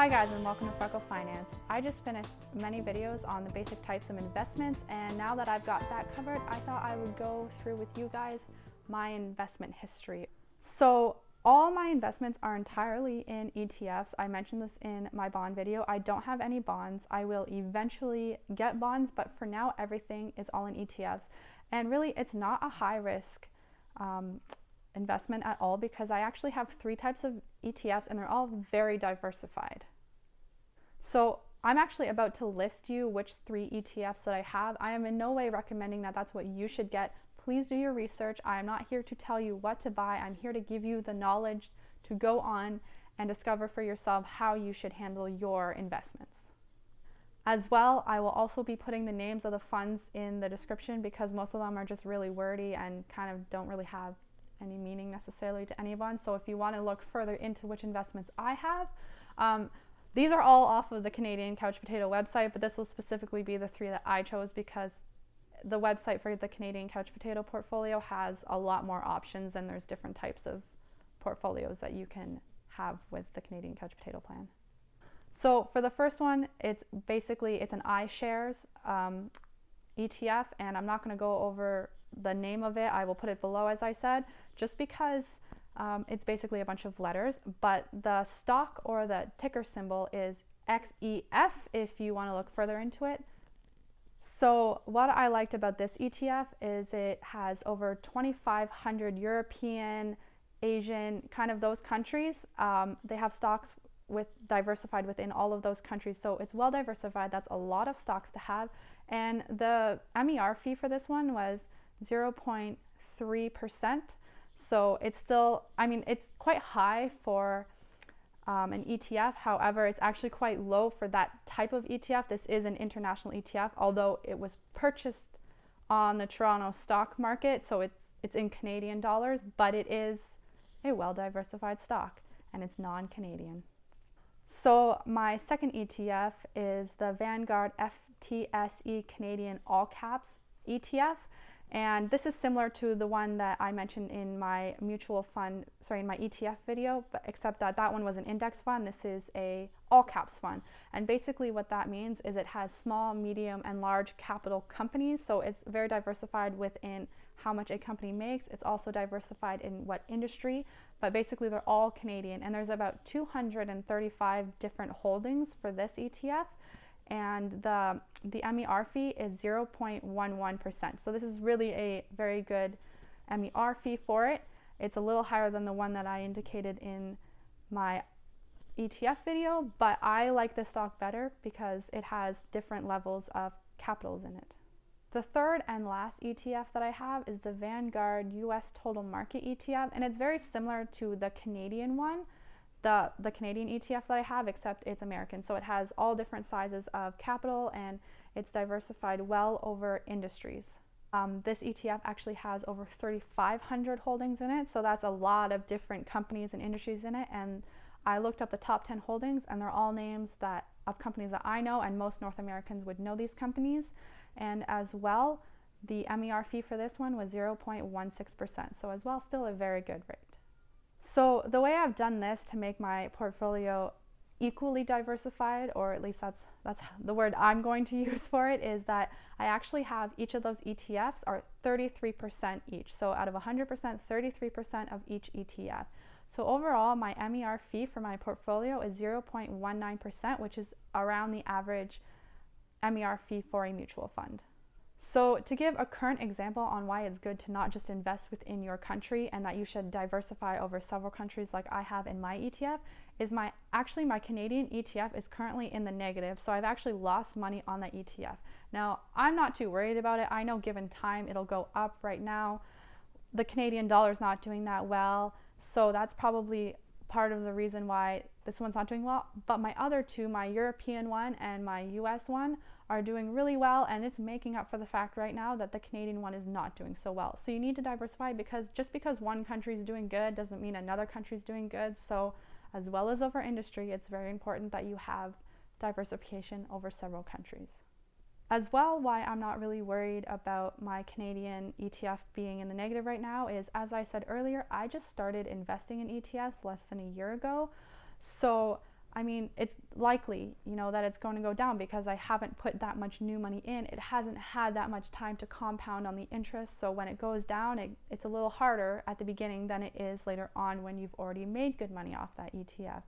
Hi guys, and welcome to Freckle Finance. I just finished many videos on the basic types of investments, and now that I've got that covered, I thought I would go through with you guys my investment history. So all my investments are entirely in ETFs. I mentioned this in my bond video. I don't have any bonds. I will eventually get bonds, but for now everything is all in ETFs. And really it's not a high risk investment at all, because I actually have three types of ETFs and they're all very diversified. So I'm actually about to list you which three ETFs that I have. I am in no way recommending that that's what you should get. Please do your research. I am not here to tell you what to buy. I'm here to give you the knowledge to go on and discover for yourself how you should handle your investments. As well, I will also be putting the names of the funds in the description, because most of them are just really wordy and kind of don't really have any meaning necessarily to anyone. So if you want to look further into which investments I have, these are all off of the Canadian Couch Potato website, but this will specifically be the three that I chose because the website for the Canadian Couch Potato portfolio has a lot more options, and there's different types of portfolios that you can have with the Canadian Couch Potato plan. So for the first one, it's an iShares ETF, and I'm not going to go over the name of it. I will put it below, as I said, just because it's basically a bunch of letters, but the stock or the ticker symbol is XEF if you want to look further into it. So what I liked about this ETF is it has over 2,500 European, Asian, kind of those countries. They have stocks diversified within all of those countries, so it's well diversified. That's a lot of stocks to have, and the MER fee for this one was 0.3%. So it's still, it's quite high for an ETF. However, it's actually quite low for that type of ETF. This is an international ETF, although it was purchased on the Toronto stock market, so it's in Canadian dollars, but it is a well diversified stock and it's non-Canadian. So my second ETF is the Vanguard FTSE Canadian All Caps ETF. And this is similar to the one that I mentioned in my my ETF video, but except that that one was an index fund. This is a all caps fund. And basically what that means is it has small, medium, and large capital companies. So it's very diversified within how much a company makes. It's also diversified in what industry, but basically they're all Canadian. And there's about 235 different holdings for this ETF. And the MER fee is 0.11%. So this is really a very good MER fee for it. It's a little higher than the one that I indicated in my ETF video, but I like this stock better because it has different levels of capitals in it. The third and last ETF that I have is the Vanguard US Total Market ETF, and it's very similar to the Canadian one. The Canadian ETF that I have, except it's American. So it has all different sizes of capital, and it's diversified well over industries. This ETF actually has over 3,500 holdings in it, so that's a lot of different companies and industries in it. And I looked up the top 10 holdings, and they're all names of companies that I know, and most North Americans would know these companies. And as well, the MER fee for this one was 0.16%. So as well, still a very good rate. So the way I've done this to make my portfolio equally diversified, or at least that's the word I'm going to use for it, is that I actually have each of those ETFs are 33% each. So out of 100%, 33% of each ETF. So overall, my MER fee for my portfolio is 0.19%, which is around the average MER fee for a mutual fund. So to give a current example on why it's good to not just invest within your country and that you should diversify over several countries like I have in my ETF, is my Canadian ETF is currently in the negative. So I've actually lost money on that ETF. Now, I'm not too worried about it. I know given time it'll go up. Right now the Canadian dollar is not doing that well, so that's probably part of the reason why this one's not doing well. But my other two, my European one and my US one, are doing really well, and it's making up for the fact right now that the Canadian one is not doing so well. So you need to diversify, because just because one country is doing good doesn't mean another country is doing good. So as well as over industry, it's very important that you have diversification over several countries. As well, why I'm not really worried about my Canadian ETF being in the negative right now is, as I said earlier, I just started investing in ETFs less than a year ago. So I mean, it's likely, that it's going to go down because I haven't put that much new money in. It hasn't had that much time to compound on the interest. So when it goes down, it's a little harder at the beginning than it is later on when you've already made good money off that ETF.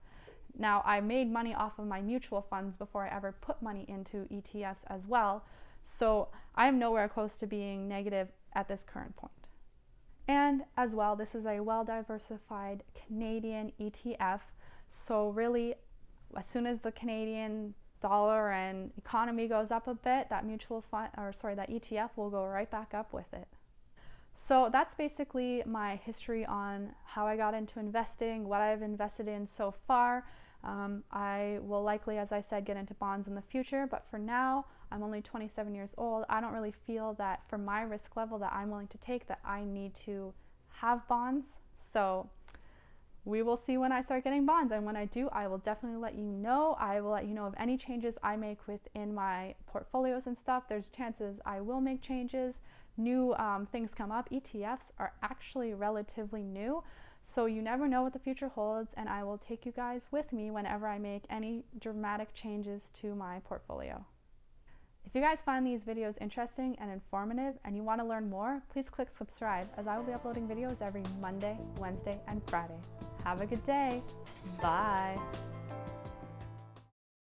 Now, I made money off of my mutual funds before I ever put money into ETFs as well. So I am nowhere close to being negative at this current point. And as well, this is a well diversified Canadian ETF. So really, as soon as the Canadian dollar and economy goes up a bit, that that ETF will go right back up with it. So that's basically my history on how I got into investing, what I've invested in so far. I will likely, as I said, get into bonds in the future, but for now, I'm only 27 years old. I don't really feel that for my risk level that I'm willing to take that I need to have bonds. So we will see when I start getting bonds, and when I do, I will definitely let you know. I will let you know of any changes I make within my portfolios and stuff. There's chances I will make changes. New things come up. ETFs are actually relatively new, so you never know what the future holds, and I will take you guys with me whenever I make any dramatic changes to my portfolio. If you guys find these videos interesting and informative and you want to learn more, please click subscribe, as I will be uploading videos every Monday, Wednesday, and Friday. Have a good day. Bye.